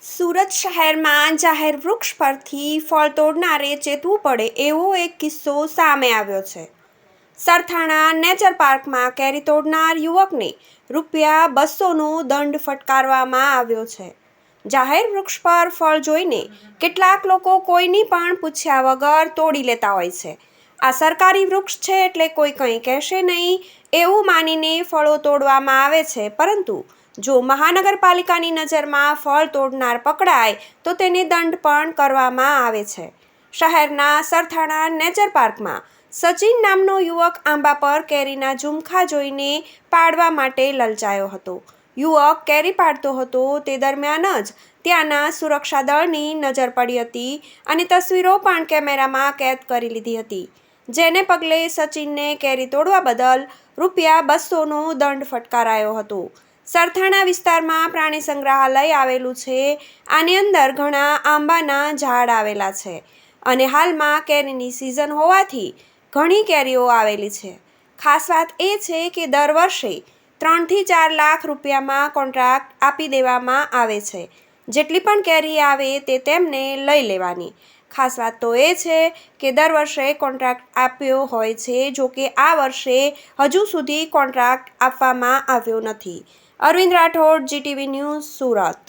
સુરત શહેરમાં જાહેર વૃક્ષ પરથી ફળ તોડનારે ચેતવું પડે એવો એક કિસ્સો સામે આવ્યો છે. સરથાણા નેચર પાર્કમાં કેરી તોડનાર યુવકને રૂ.200નો દંડ ફટકારવામાં આવ્યો છે. જાહેર વૃક્ષ પર ફળ જોઈને કેટલાક લોકો કોઈની પણ પૂછ્યા વગર તોડી લેતા હોય છે. આ સરકારી વૃક્ષ છે એટલે કોઈ કંઈ કહેશે નહીં એવું માનીને ફળો તોડવામાં આવે છે, પરંતુ જો મહાનગરપાલિકાની નજરમાં ફળ તોડનાર પકડાય તો તેને દંડ પણ કરવામાં આવે છે. શહેરના સરથાણા નેચર પાર્કમાં સચિન નામનો યુવક આંબા પર કેરીના ઝુમખા જોઈને પાડવા માટે લલચાયો હતો. યુવક કેરી પાડતો હતો તે દરમિયાન જ ત્યાંના સુરક્ષા દળની નજર પડી હતી અને તસવીરો પણ કેમેરામાં કેદ કરી લીધી હતી, જેને પગલે સચિનને કેરી તોડવા બદલ રૂ.200નો દંડ ફટકારાયો હતો. સરથાણા વિસ્તારમાં પ્રાણી સંગ્રહાલય આવેલું છે. આની અંદર ઘણા આંબાના ઝાડ આવેલા છે અને હાલમાં કેરીની સિઝન હોવાથી ઘણી કેરીઓ આવેલી છે. ખાસ વાત એ છે કે દર વર્ષે 3 થી 4 લાખ રૂપિયામાં કોન્ટ્રાક્ટ આપી દેવામાં આવે છે. જેટલી પણ કેરી આવે તે તેમને લઈ લેવાની. ખાસ વાત તો એ છે કે દર વર્ષે કોન્ટ્રાક્ટ આપ્યો હોય છે. જો કે આ વર્ષે હજુ સુધી કોન્ટ્રાક્ટ આપવામાં આવ્યો નથી. Arvind Rathod, GTV news, Surat.